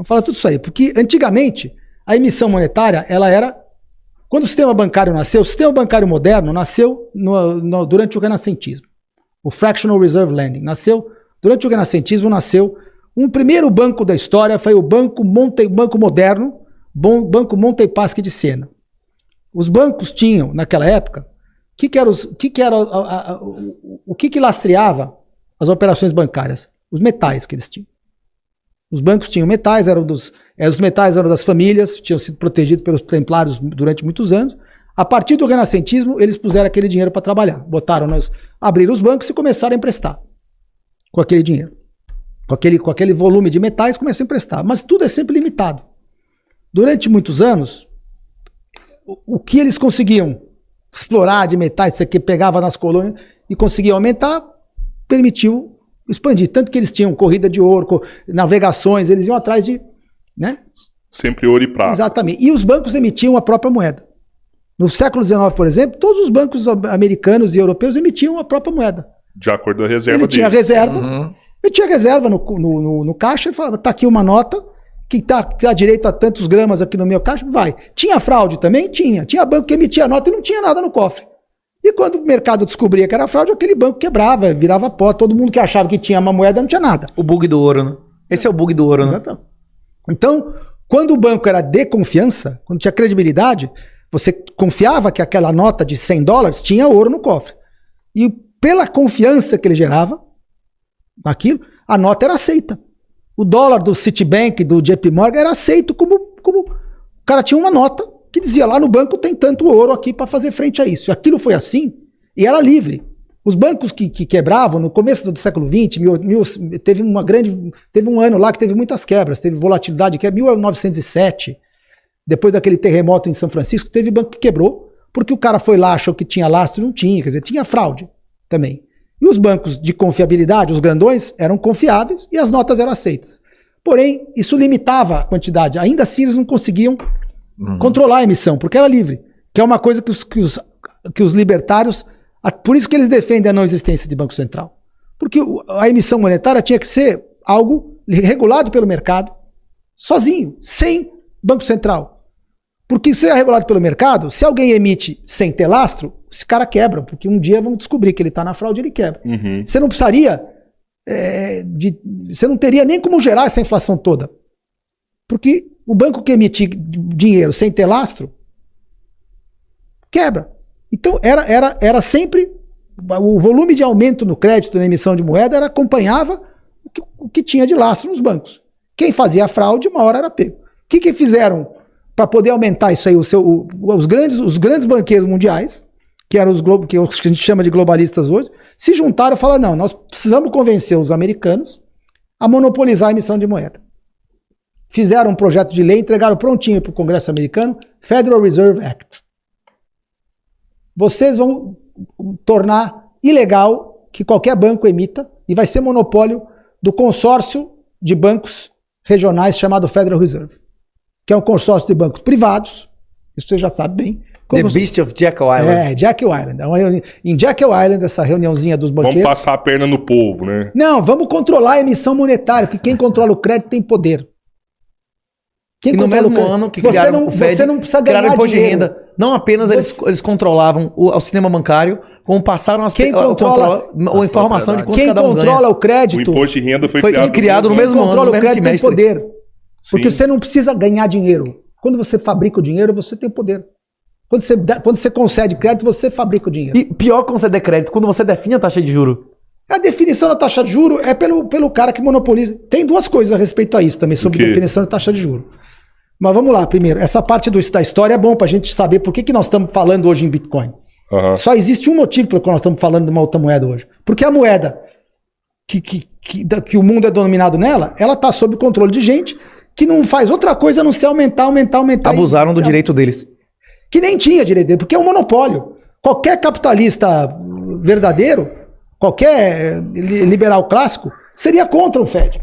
Vamos falar tudo isso aí. Porque antigamente, a emissão monetária, ela era... Quando o sistema bancário nasceu, o sistema bancário moderno nasceu durante o renascentismo. O Fractional Reserve Lending nasceu... Durante o renascentismo nasceu um primeiro banco da história, foi o Banco Moderno, Banco Montepaschi de Siena. Os bancos tinham, naquela época, o que lastreava as operações bancárias? Os metais que eles tinham. Os bancos tinham metais, os metais eram das famílias, tinham sido protegidos pelos templários durante muitos anos. A partir do renascentismo, eles puseram aquele dinheiro para trabalhar. Abriram os bancos e começaram a emprestar com aquele dinheiro. Com aquele volume de metais, começou a emprestar. Mas tudo é sempre limitado. Durante muitos anos, o que eles conseguiam explorar de metais, isso aqui pegava nas colônias e conseguia aumentar, permitiu expandir. Tanto que eles tinham corrida de ouro, navegações, eles iam atrás de... Né? Sempre ouro e prata. Exatamente. E os bancos emitiam a própria moeda. No século XIX, por exemplo, todos os bancos americanos e europeus emitiam a própria moeda. De acordo com a reserva dele. Tinha reserva. Ele tinha reserva no caixa, ele falava, tá aqui uma nota, que tá direito a tantos gramas aqui no meu caixa, vai. Tinha fraude também? Tinha. Tinha banco que emitia nota e não tinha nada no cofre. E quando o mercado descobria que era fraude, aquele banco quebrava, virava pó. Todo mundo que achava que tinha uma moeda não tinha nada. O bug do ouro, né? Esse é o bug do ouro, né? Exatamente. Então, quando o banco era de confiança, quando tinha credibilidade, você confiava que aquela nota de $100 tinha ouro no cofre. E pela confiança que ele gerava naquilo, a nota era aceita. O dólar do Citibank, do JP Morgan, era aceito como o cara tinha uma nota que dizia lá no banco tem tanto ouro aqui para fazer frente a isso. E aquilo foi assim e era livre. Os bancos que quebravam no começo do século XX, teve um ano lá que teve muitas quebras, teve volatilidade, que é 1907, depois daquele terremoto em São Francisco, teve banco que quebrou, porque o cara foi lá, achou que tinha lastro, não tinha, quer dizer, tinha fraude também. E os bancos de confiabilidade, os grandões, eram confiáveis e as notas eram aceitas. Porém, isso limitava a quantidade. Ainda assim, eles não conseguiam controlar a emissão, porque era livre. Que é uma coisa que os libertários... Por isso que eles defendem a não existência de Banco Central. Porque a emissão monetária tinha que ser algo regulado pelo mercado, sozinho, sem Banco Central. Porque se é regulado pelo mercado, se alguém emite sem ter lastro, esse cara quebra, porque um dia vão descobrir que ele está na fraude e ele quebra. Você não precisaria, você não teria nem como gerar essa inflação toda. Porque o banco que emite dinheiro sem ter lastro, quebra. Então era sempre, o volume de aumento no crédito, na emissão de moeda, acompanhava o que tinha de lastro nos bancos. Quem fazia a fraude, uma hora era pego. O que fizeram para poder aumentar isso aí? Os grandes banqueiros mundiais, que eram que a gente chama de globalistas hoje, se juntaram e falaram, não, nós precisamos convencer os americanos a monopolizar a emissão de moeda. Fizeram um projeto de lei, entregaram prontinho para o Congresso americano, Federal Reserve Act. Vocês vão tornar ilegal que qualquer banco emita e vai ser monopólio do consórcio de bancos regionais chamado Federal Reserve, que é um consórcio de bancos privados, isso você já sabe bem. The Beast of Jekyll Island. Jekyll Island. Em Jekyll Island, essa reuniãozinha dos banqueiros... Vamos passar a perna no povo, né? Não, vamos controlar a emissão monetária, porque quem controla o crédito tem poder. Quem no mesmo ano que criaram o Fed, você não precisa ganhar imposto de dinheiro. renda. Não apenas eles controlavam o sistema bancário, como passaram a informação de quanto cada um ganha. Quem controla o crédito... O imposto de renda foi criado no mesmo ano, no mesmo semestre. Tem poder. Porque você não precisa ganhar dinheiro. Quando você fabrica o dinheiro, você tem poder. Quando você concede crédito, você fabrica o dinheiro. E pior que conceder crédito, quando você define a taxa de juro. A definição da taxa de juro é pelo cara que monopoliza. Tem duas coisas a respeito a isso também, sobre definição da taxa de juro. Mas vamos lá, primeiro. Essa parte da história é bom para a gente saber por que nós estamos falando hoje em Bitcoin. Só existe um motivo pelo qual nós estamos falando de uma outra moeda hoje. Porque a moeda que o mundo é dominado nela, ela está sob controle de gente que não faz outra coisa a não ser aumentar. Abusaram do direito deles. Que nem tinha direito dele, porque é um monopólio. Qualquer capitalista verdadeiro, qualquer liberal clássico, seria contra o Fed.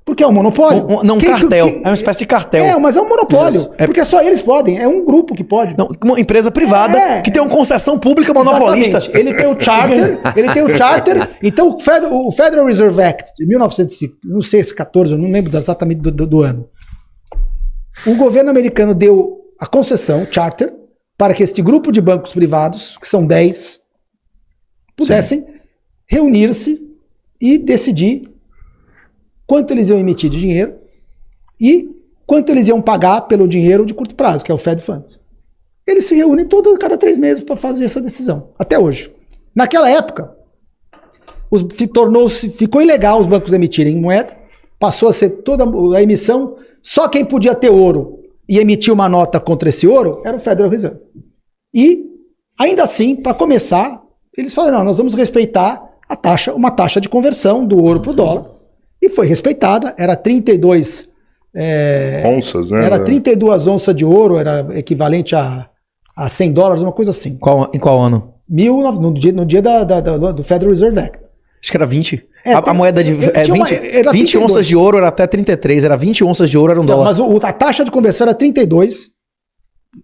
Porque é um monopólio. Um cartel. É uma espécie de cartel. Mas é um monopólio. Porque só eles podem. É um grupo que pode. Não, uma empresa privada que tem uma concessão pública monopolista. Exatamente. Ele tem o charter. Então o Federal Reserve Act de 1914, eu não sei se 14, eu não lembro exatamente do ano. o governo americano deu a concessão, charter, para que este grupo de bancos privados, que são 10, pudessem reunir-se e decidir quanto eles iam emitir de dinheiro e quanto eles iam pagar pelo dinheiro de curto prazo, que é o Fed Funds. Eles se reúnem cada 3 meses para fazer essa decisão, até hoje. Naquela época, ficou ilegal os bancos emitirem moeda, passou a ser toda a emissão, só quem podia ter ouro e emitir uma nota contra esse ouro era o Federal Reserve. E, ainda assim, para começar, eles falaram, não, nós vamos respeitar uma taxa de conversão do ouro para o dólar. E foi respeitada, era 32... onças, né? Era 32 onças de ouro, era equivalente a $100, uma coisa assim. Em qual ano? No dia do Federal Reserve Act. Acho que era 20. A moeda de 20 onças de ouro era até 33, era 20 onças de ouro era $1. Mas a taxa de conversão era 32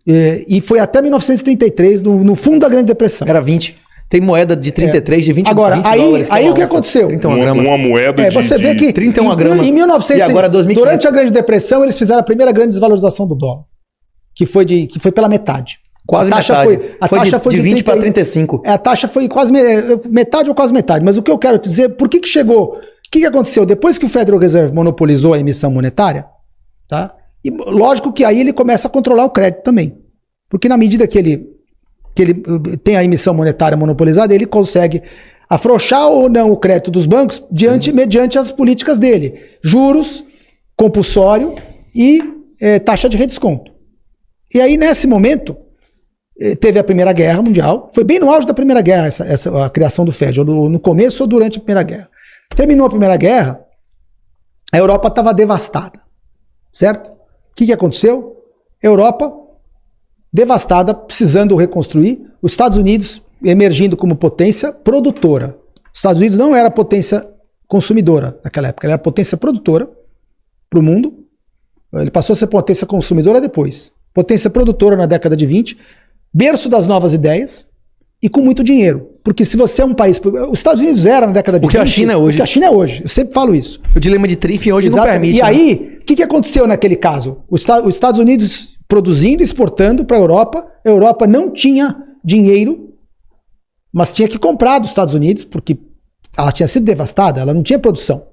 e foi até 1933, no fundo da Grande Depressão. Era 20. Tem moeda de 33, de 20 Agora, 20 aí, dólares. Aí o que aconteceu? 31 gramas. Uma moeda você vê que 31 gramas. Em 1900, e agora 2015. durante a Grande Depressão, eles fizeram a primeira grande desvalorização do dólar, que foi pela metade. Quase a taxa metade. A taxa foi de 20 para 35. A taxa foi quase metade ou quase metade. Mas o que eu quero dizer, por que chegou... O que aconteceu? Depois que o Federal Reserve monopolizou a emissão monetária, tá? E lógico que aí ele começa a controlar o crédito também. Porque na medida que ele tem a emissão monetária monopolizada, ele consegue afrouxar ou não o crédito dos bancos mediante as políticas dele. Juros, compulsório e taxa de redesconto. E aí, nesse momento... Teve a Primeira Guerra Mundial, foi bem no auge da Primeira Guerra a criação do Fed, ou no começo ou durante a Primeira Guerra. Terminou a Primeira Guerra, a Europa estava devastada, certo? O que aconteceu? Europa devastada, precisando reconstruir, os Estados Unidos emergindo como potência produtora. Os Estados Unidos não era potência consumidora naquela época, ele era potência produtora para o mundo, ele passou a ser potência consumidora depois. Potência produtora na década de 20, berço das novas ideias e com muito dinheiro. Porque se você é um país... Os Estados Unidos era na década de 20... O que a China é hoje. O que a China é hoje. Eu sempre falo isso. O dilema de Triffin hoje Exato. Não permite. E aí, o que aconteceu naquele caso? Os Estados Unidos produzindo, exportando para a Europa não tinha dinheiro, mas tinha que comprar dos Estados Unidos, porque ela tinha sido devastada, ela não tinha produção.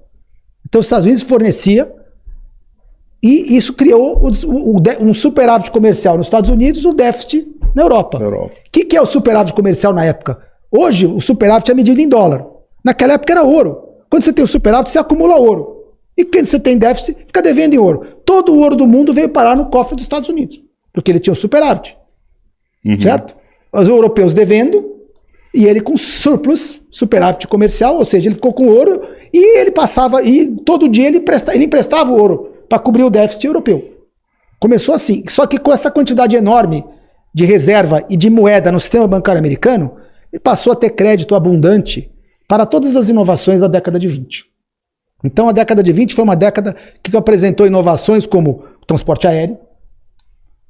Então os Estados Unidos fornecia e isso criou um superávit comercial nos Estados Unidos, o déficit na Europa. O que é o superávit comercial na época? Hoje, o superávit é medido em dólar. Naquela época era ouro. Quando você tem o superávit, você acumula ouro. E quando você tem déficit, fica devendo em ouro. Todo o ouro do mundo veio parar no cofre dos Estados Unidos, porque ele tinha o superávit. Certo? Os europeus devendo e ele com surplus, superávit comercial, ou seja, ele ficou com ouro e ele passava, e todo dia ele emprestava o ouro para cobrir o déficit europeu. Começou assim. Só que com essa quantidade enorme de reserva e de moeda no sistema bancário americano, ele passou a ter crédito abundante para todas as inovações da década de 20. Então a década de 20 foi uma década que apresentou inovações como transporte aéreo,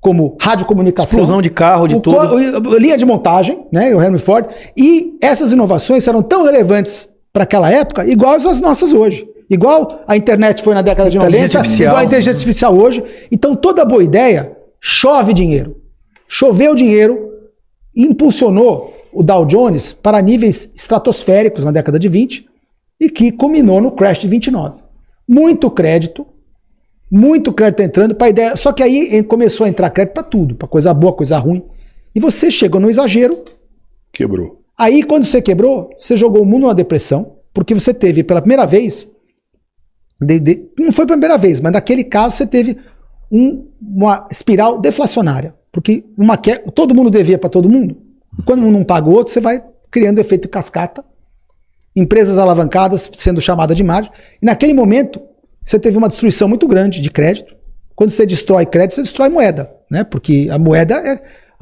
como radiocomunicação, explosão de carro, de tudo, linha de montagem, né, o Henry Ford, e essas inovações eram tão relevantes para aquela época, iguais às nossas hoje. Igual a internet foi na década de 90, igual a inteligência artificial hoje. Então toda boa ideia chove dinheiro. Choveu dinheiro e impulsionou o Dow Jones para níveis estratosféricos na década de 20 e que culminou no crash de 29. Muito crédito entrando para a ideia. Só que aí começou a entrar crédito para tudo, para coisa boa, coisa ruim. E você chegou no exagero. Quebrou. Aí quando você quebrou, você jogou o mundo na depressão, porque você teve pela primeira vez... não foi pela primeira vez, mas naquele caso você teve uma espiral deflacionária. Porque todo mundo devia para todo mundo. E quando um não paga o outro, você vai criando efeito de cascata. Empresas alavancadas sendo chamadas de margem. E naquele momento, você teve uma destruição muito grande de crédito. Quando você destrói crédito, você destrói moeda. Né? Porque a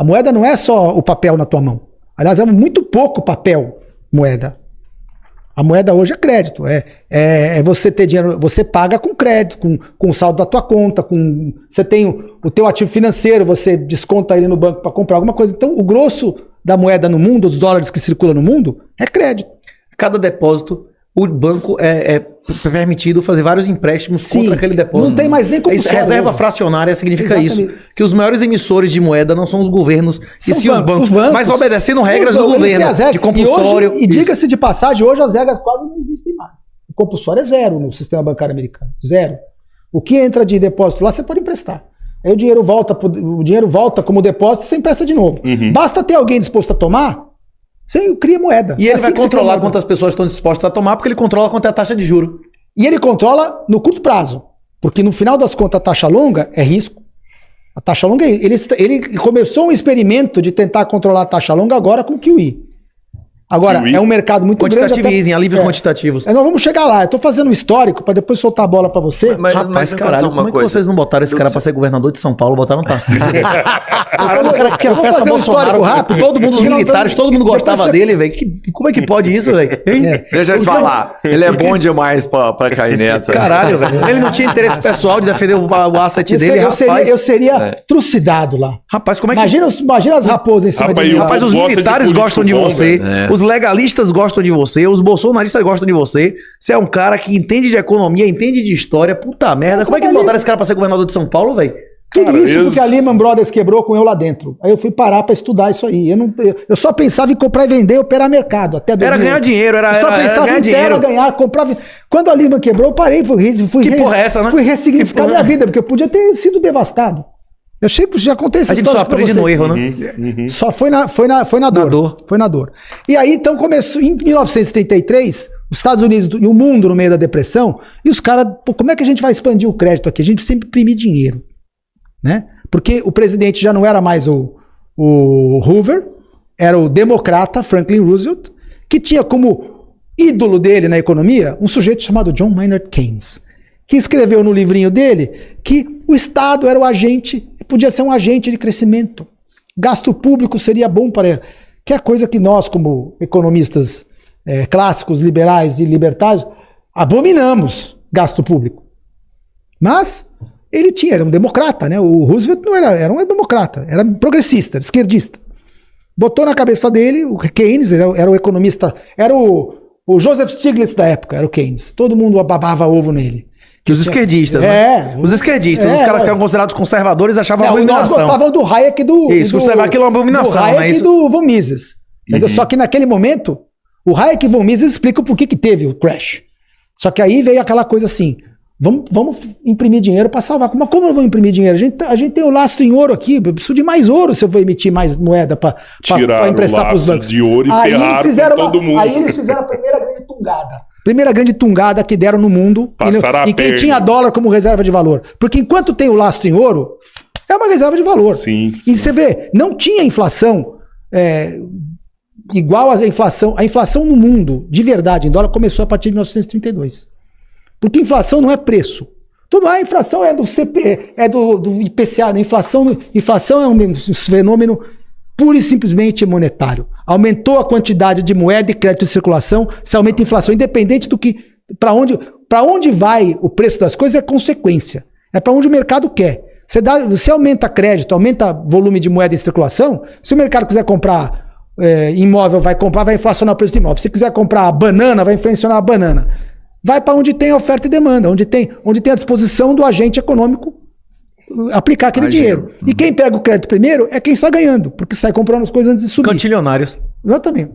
moeda não é só o papel na tua mão. Aliás, é muito pouco papel, moeda. A moeda hoje é crédito, é você ter dinheiro, você paga com crédito, com o saldo da tua conta, você tem o teu ativo financeiro, você desconta ele no banco para comprar alguma coisa. Então, o grosso da moeda no mundo, os dólares que circulam no mundo, é crédito. Cada depósito o banco é permitido fazer vários empréstimos contra aquele depósito. Não tem mais nem como reserva fracionária significa isso. Que os maiores emissores de moeda não são os governos, e sim os bancos. Mas obedecendo regras do governo, de compulsório. E diga-se de passagem, hoje as regras quase não existem mais. O compulsório é zero no sistema bancário americano. Zero. O que entra de depósito lá, você pode emprestar. Aí o dinheiro volta como depósito e você empresta de novo. Basta ter alguém disposto a tomar, você cria moeda. E ele vai controlar quantas pessoas estão dispostas a tomar, porque ele controla quanto é a taxa de juros. E ele controla no curto prazo. Porque no final das contas, a taxa longa é risco. A taxa longa, ele começou um experimento de tentar controlar a taxa longa agora com o QE. Agora, é um mercado muito grande. Quantitative, alívio quantitativos. Nós vamos chegar lá. Eu tô fazendo um histórico para depois soltar a bola para você. Rapaz, caralho, como é que vocês não botaram esse cara para ser governador de São Paulo? Botaram um Tarcísio. Cara, o cara que tinha acesso a Bolsonaro rápido. Todo mundo, os militares, todo mundo gostava dele, velho. Como é que pode isso, velho? Deixa eu te falar. Ele é bom demais pra cair nessa. Caralho, velho. Ele não tinha interesse pessoal de defender o asset dele, rapaz. Eu seria trucidado lá. Rapaz, como é que... Imagina as raposas em cima de mim. Rapaz, os militares gostam de você. Os legalistas gostam de você, os bolsonaristas gostam de você. Você é um cara que entende de economia, entende de história. Puta merda. Como é que botaram esse cara pra ser governador de São Paulo, velho? Tudo isso porque a Lehman Brothers quebrou com eu lá dentro. Aí eu fui parar pra estudar isso aí. Eu só pensava em comprar e vender, operar mercado. Até era ganhar dinheiro, eu só pensava em ganhar, comprar. Quando a Lehman quebrou, eu parei, fui ressignificar minha vida, porque eu podia ter sido devastado. Eu achei que já aconteceu. A gente só aprende no erro, né? Só foi na dor. Foi na dor. E aí, então, começou em 1933, os Estados Unidos e o mundo no meio da depressão, e os caras, como é que a gente vai expandir o crédito aqui? A gente sempre imprimir dinheiro, né? Porque o presidente já não era mais o Hoover, era o democrata Franklin Roosevelt, que tinha como ídolo dele na economia um sujeito chamado John Maynard Keynes, que escreveu no livrinho dele que o Estado era o agente, podia ser um agente de crescimento. Gasto público seria bom para... Que é a coisa que nós, como economistas clássicos, liberais e libertários, abominamos gasto público. Mas ele era um democrata, né? O Roosevelt não era um democrata, era progressista, era esquerdista. Botou na cabeça dele, o Keynes era o economista, era o Joseph Stiglitz da época, era o Keynes. Todo mundo babava ovo nele. Que os esquerdistas, né? Os esquerdistas, os caras que eram considerados conservadores achavam uma abominação. Nós gostavam do Hayek e do... Isso, considerava aquilo uma abominação, do Hayek e do von Mises. Só que naquele momento, o Hayek e von Mises explicam por que teve o crash. Só que aí veio aquela coisa assim, vamos imprimir dinheiro para salvar. Mas como eu vou imprimir dinheiro? A gente tem o lastro em ouro aqui, eu preciso de mais ouro se eu vou emitir mais moeda para emprestar para os bancos. De ouro e ferraram todo mundo. Aí eles fizeram a primeira grande tungada. Primeira grande tungada que deram no mundo. E quem tinha dólar como reserva de valor. Porque enquanto tem o lastro em ouro, é uma reserva de valor. Sim. E você vê, não tinha inflação igual à inflação. A inflação no mundo, de verdade, em dólar, começou a partir de 1932. Porque inflação não é preço. A inflação é do CP, é do IPCA. Inflação é um fenômeno pura e simplesmente monetário. Aumentou a quantidade de moeda e crédito em circulação, se aumenta a inflação, independente do que... Para onde vai o preço das coisas é consequência. É para onde o mercado quer. Você aumenta crédito, aumenta volume de moeda em circulação, se o mercado quiser comprar imóvel, vai inflacionar o preço do imóvel. Se quiser comprar banana, vai inflacionar a banana. Vai para onde tem oferta e demanda, onde tem a disposição do agente econômico aplicar aquele dinheiro. E quem pega o crédito primeiro é quem está ganhando, porque sai comprando as coisas antes de subir. Cantilionários. Exatamente.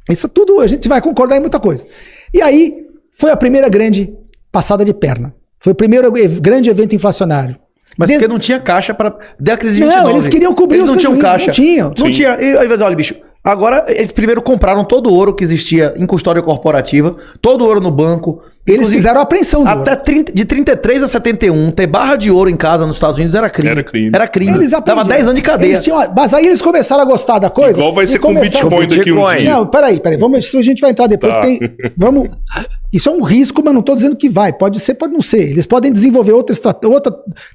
Isso tudo a gente vai concordar em muita coisa. E aí foi a primeira grande passada de perna. Foi o primeiro grande evento inflacionário. Mas porque não tinha caixa para dar a crise de 29. Não, eles queriam cobrir eles não tinham caixa. Não tinha. E aí, olha, bicho, agora eles primeiro compraram todo o ouro que existia em custódia corporativa, todo o ouro no banco. Eles fizeram a apreensão do ouro. De 33 a 71, ter barra de ouro em casa nos Estados Unidos era crime. Era crime. Eles dava 10 anos de cadeia. Mas aí eles começaram a gostar da coisa. Igual vai ser com o Bitcoin daqui um dia. Não, peraí. A gente vai entrar depois. Tá. Isso é um risco, mas não estou dizendo que vai. Pode ser, pode não ser. Eles podem desenvolver outra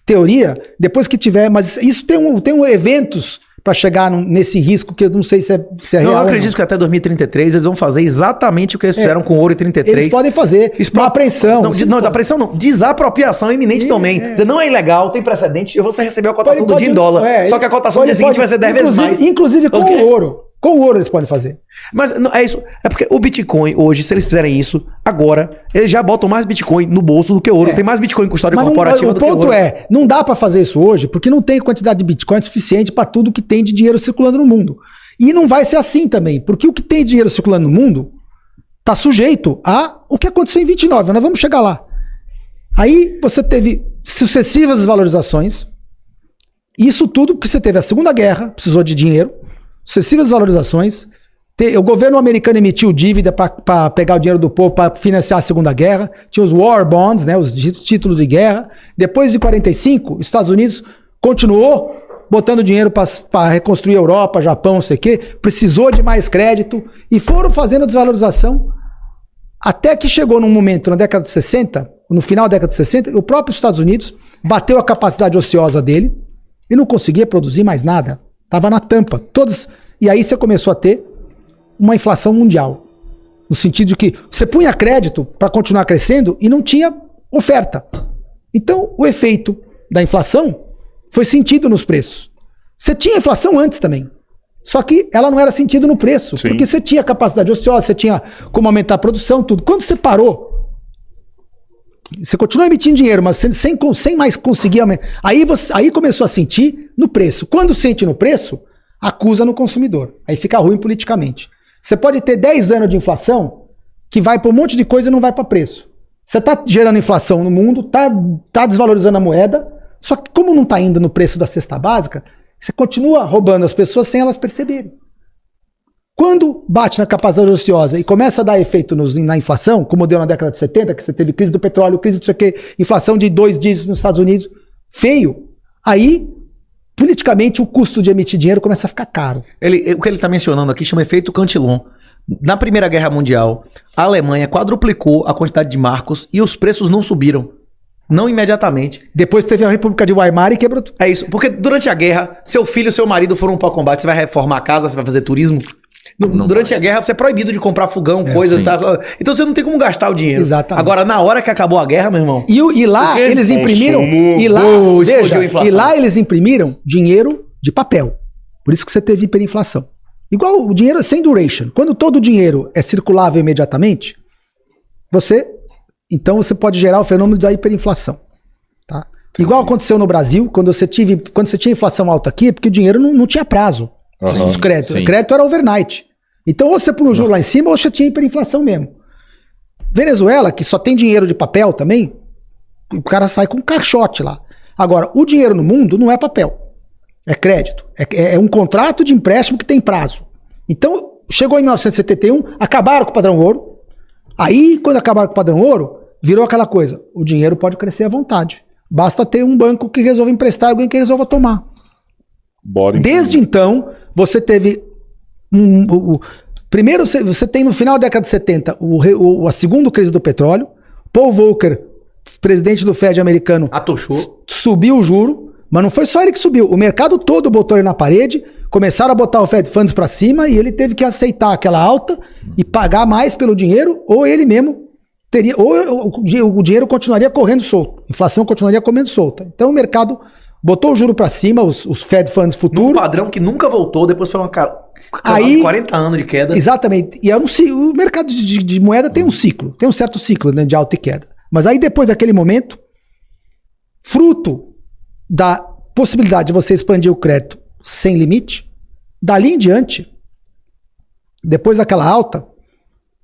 teoria depois que tiver, mas isso tem eventos para chegar nesse risco que eu não sei se é real. Eu acredito que até 2033 eles vão fazer exatamente o que eles fizeram com o ouro em 33. Eles podem fazer uma apreensão. Não, apreensão não. Desapropriação iminente também. Dizer, não é ilegal, tem precedente, você recebeu a cotação do dia em dólar. Só que a cotação do dia seguinte vai ser 10 vezes mais. Inclusive com o ouro. Com o ouro eles podem fazer. Mas não, é isso. É porque o Bitcoin, hoje, se eles fizerem isso, agora, eles já botam mais Bitcoin no bolso do que ouro. Tem mais Bitcoin em custódia corporativa do que ouro. O ponto é, não dá pra fazer isso hoje, porque não tem quantidade de Bitcoin suficiente pra tudo que tem de dinheiro circulando no mundo. E não vai ser assim também, porque o que tem de dinheiro circulando no mundo tá sujeito a o que aconteceu em 29. Nós vamos chegar lá. Aí você teve sucessivas desvalorizações. Isso tudo porque você teve a Segunda Guerra, precisou de dinheiro. Sucessivas valorizações, o governo americano emitiu dívida para pegar o dinheiro do povo para financiar a Segunda Guerra, tinha os war bonds, né, os títulos de guerra. Depois de 45, os Estados Unidos continuou botando dinheiro para reconstruir a Europa, Japão, não sei o quê, precisou de mais crédito e foram fazendo desvalorização até que chegou num momento na década de 60, no final da década de 60, o próprio Estados Unidos bateu a capacidade ociosa dele e não conseguia produzir mais nada. Tava na tampa. E aí você começou a ter uma inflação mundial. No sentido de que você punha crédito para continuar crescendo e não tinha oferta. Então, o efeito da inflação foi sentido nos preços. Você tinha inflação antes também. Só que ela não era sentida no preço. Sim. Porque você tinha capacidade ociosa, você tinha como aumentar a produção, tudo. Quando você parou, você continua emitindo dinheiro, mas sem mais conseguir aumentar. Aí começou a sentir no preço. Quando sente no preço, acusa no consumidor. Aí fica ruim politicamente. Você pode ter 10 anos de inflação que vai para um monte de coisa e não vai para preço. Você está gerando inflação no mundo, tá desvalorizando a moeda, só que como não está indo no preço da cesta básica, você continua roubando as pessoas sem elas perceberem. Quando bate na capacidade ociosa e começa a dar efeito na inflação, como deu na década de 70, que você teve crise do petróleo, crise do sei o quê, inflação de 2 dígitos nos Estados Unidos, feio, aí, politicamente, o custo de emitir dinheiro começa a ficar caro. O que ele está mencionando aqui chama efeito Cantillon. Na Primeira Guerra Mundial, a Alemanha quadruplicou a quantidade de marcos e os preços não subiram. Não imediatamente. Depois teve a República de Weimar e quebrou tudo. É isso, porque durante a guerra, seu filho e seu marido foram para o combate, você vai reformar a casa, você vai fazer turismo. Durante a guerra, você é proibido de comprar fogão, coisas, tá? Então você não tem como gastar o dinheiro. Exatamente. Agora, na hora que acabou a guerra, meu irmão... E lá eles imprimiram... E lá eles imprimiram dinheiro de papel. Por isso que você teve hiperinflação. Igual o dinheiro sem duration. Quando todo o dinheiro é circulável imediatamente, então você pode gerar o fenômeno da hiperinflação. Tá? Igual aconteceu no Brasil, quando você tinha inflação alta aqui, é porque o dinheiro não tinha prazo. Os créditos. O crédito era overnight. Então ou você põe o juro lá em cima ou você tinha hiperinflação mesmo. Venezuela, que só tem dinheiro de papel também, o cara sai com um caixote lá. Agora, o dinheiro no mundo não é papel. É crédito. É um contrato de empréstimo que tem prazo. Então, chegou em 1971, acabaram com o padrão ouro. Aí, quando acabaram com o padrão ouro, virou aquela coisa. O dinheiro pode crescer à vontade. Basta ter um banco que resolva emprestar e alguém que resolva tomar. Desde então, você teve... primeiro, você tem no final da década de 70 a segunda crise do petróleo. Paul Volcker, presidente do Fed americano, subiu o juro. Mas não foi só ele que subiu. O mercado todo botou ele na parede, começaram a botar o Fed Funds para cima e ele teve que aceitar aquela alta e pagar mais pelo dinheiro, ou ele mesmo teria... Ou o dinheiro continuaria correndo solto. A inflação continuaria comendo solta. Então o mercado botou o juro para cima, os Fed Funds futuros. Um padrão que nunca voltou, depois foi uma aí, 40 anos de queda. Exatamente. E o mercado de moeda tem um ciclo, tem um certo ciclo, né, de alta e queda. Mas aí depois daquele momento, fruto da possibilidade de você expandir o crédito sem limite, dali em diante, depois daquela alta,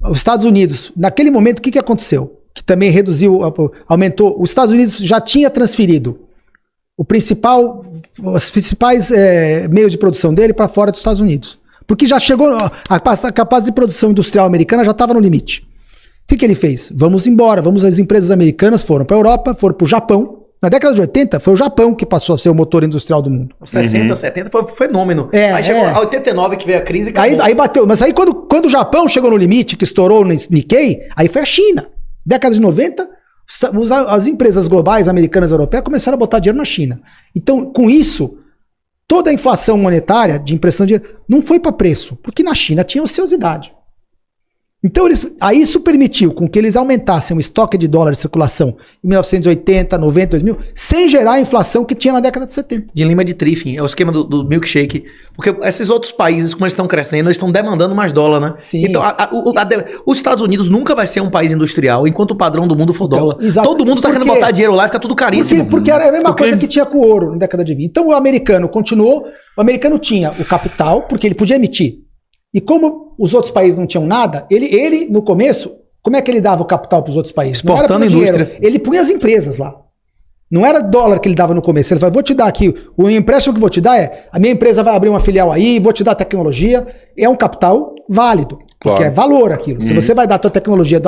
os Estados Unidos, naquele momento, o que aconteceu? Que também aumentou. Os Estados Unidos já tinha transferido os principais meios de produção dele para fora dos Estados Unidos. Porque já chegou, a capacidade de produção industrial americana já estava no limite. O que ele fez? Vamos embora, as empresas americanas foram para a Europa, foram para o Japão. Na década de 80, foi o Japão que passou a ser o motor industrial do mundo. 60, 70 foi um fenômeno. Aí chegou a 89 que veio a crise e acabou. Aí bateu. Mas aí quando o Japão chegou no limite, que estourou no Nikkei, aí foi a China. Década de 90, as empresas globais, americanas e europeias, começaram a botar dinheiro na China. Então, com isso, toda a inflação monetária de impressão de dinheiro não foi para preço, porque na China tinha ociosidade. Então, aí isso permitiu com que eles aumentassem o estoque de dólar de circulação em 1980, 90, 2000, sem gerar a inflação que tinha na década de 70. De Lima de Triffin, é o esquema do milkshake. Porque esses outros países, como eles estão crescendo, eles estão demandando mais dólar, né? Sim. Então, os Estados Unidos nunca vai ser um país industrial, enquanto o padrão do mundo for dólar. Exato. Todo mundo tá querendo botar dinheiro lá e fica tudo caríssimo. Porque era a mesma coisa que tinha com o ouro na década de 20. Então, o americano continuou, o americano tinha o capital, porque ele podia emitir. E como os outros países não tinham nada, ele no começo, como é que ele dava o capital para os outros países? Exportando indústria. Dinheiro, ele punha as empresas lá. Não era dólar que ele dava no começo. Ele falou, vou te dar aqui, o empréstimo que vou te dar a minha empresa vai abrir uma filial aí, vou te dar tecnologia. É um capital válido, porque é valor aquilo. Se você vai dar a tua tecnologia,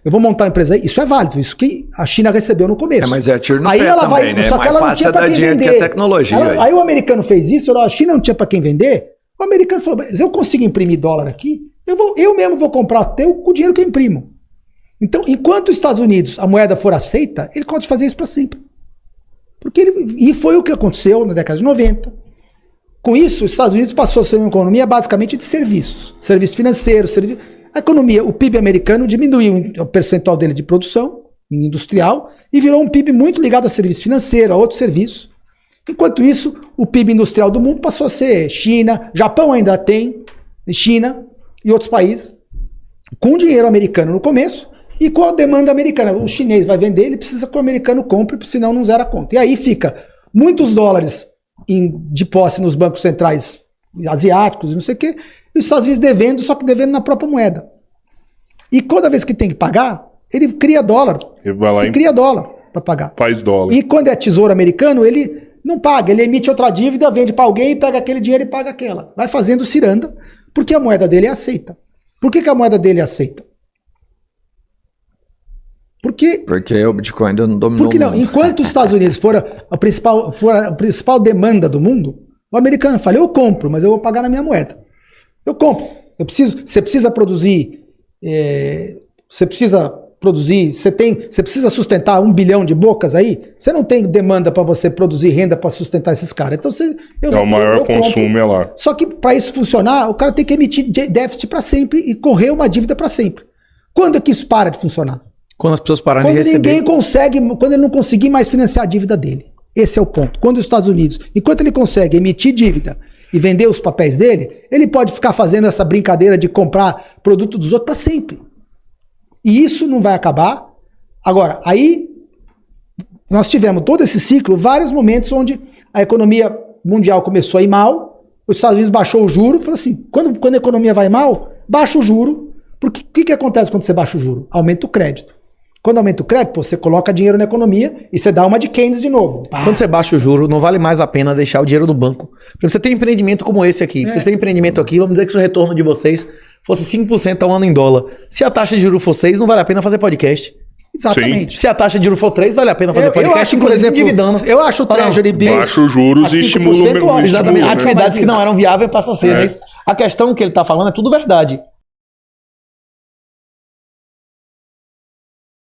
eu vou montar uma empresa aí, isso é válido. Isso que a China recebeu no começo. Mas é tiro no aí pé ela também, né? Só que ela não tinha para quem vender. Que é tecnologia. Aí o americano fez isso, a China não tinha para quem vender. O americano falou, mas eu consigo imprimir dólar aqui, eu mesmo vou comprar o teu com o dinheiro que eu imprimo. Então, enquanto os Estados Unidos, a moeda for aceita, ele pode fazer isso para sempre. E foi o que aconteceu na década de 90. Com isso, os Estados Unidos passou a ser uma economia basicamente de serviços. Serviço financeiro, a economia, o PIB americano diminuiu o percentual dele de produção industrial e virou um PIB muito ligado a serviço financeiro, a outros serviços. Enquanto isso, o PIB industrial do mundo passou a ser China, Japão ainda tem, China e outros países, com dinheiro americano no começo e com a demanda americana. O chinês vai vender, ele precisa que o americano compre, senão não zera a conta. E aí fica muitos dólares de posse nos bancos centrais asiáticos e não sei o quê, e os Estados Unidos devendo, só que devendo na própria moeda. E toda vez que tem que pagar, ele cria dólar. Cria dólar para pagar. Faz dólar. E quando é tesouro americano, ele não paga, ele emite outra dívida, vende para alguém, pega aquele dinheiro e paga aquela. Vai fazendo ciranda, porque a moeda dele é aceita. Por que a moeda dele é aceita? Porque o Bitcoin ainda não dominou. Porque não, enquanto os Estados Unidos for a principal demanda do mundo, o americano fala, eu compro, mas eu vou pagar na minha moeda. Eu compro. Você precisa produzir, você precisa sustentar 1 bilhão de bocas aí, você não tem demanda para você produzir renda para sustentar esses caras. Então o maior consumo é lá. Só que para isso funcionar, o cara tem que emitir déficit para sempre e correr uma dívida para sempre. Quando é que isso para de funcionar? Quando as pessoas pararem de receber. Quando ele não conseguir mais financiar a dívida dele. Esse é o ponto. Quando os Estados Unidos, enquanto ele consegue emitir dívida e vender os papéis dele, ele pode ficar fazendo essa brincadeira de comprar produto dos outros para sempre. E isso não vai acabar. Agora, aí nós tivemos todo esse ciclo, vários momentos onde a economia mundial começou a ir mal, os Estados Unidos baixou o juro, falou assim, quando a economia vai mal, baixa o juro, porque o que acontece quando você baixa o juro? Aumenta o crédito. Quando aumenta o crédito, você coloca dinheiro na economia e você dá uma de Keynes de novo. Quando você baixa o juro, não vale mais a pena deixar o dinheiro no banco. Porque você tem um empreendimento como esse aqui. Vocês têm um empreendimento aqui, vamos dizer que se o retorno de vocês fosse 5% ao ano em dólar. Se a taxa de juros for 6, não vale a pena fazer podcast. Exatamente. Sim. Se a taxa de juros for 3, vale a pena fazer podcast, acho, por exemplo, endividando. Eu acho o Treasury Bills... Baixa os juros e estimula o mercado. Exatamente. Atividades que não eram viáveis passam a ser. A questão que ele está falando é tudo verdade.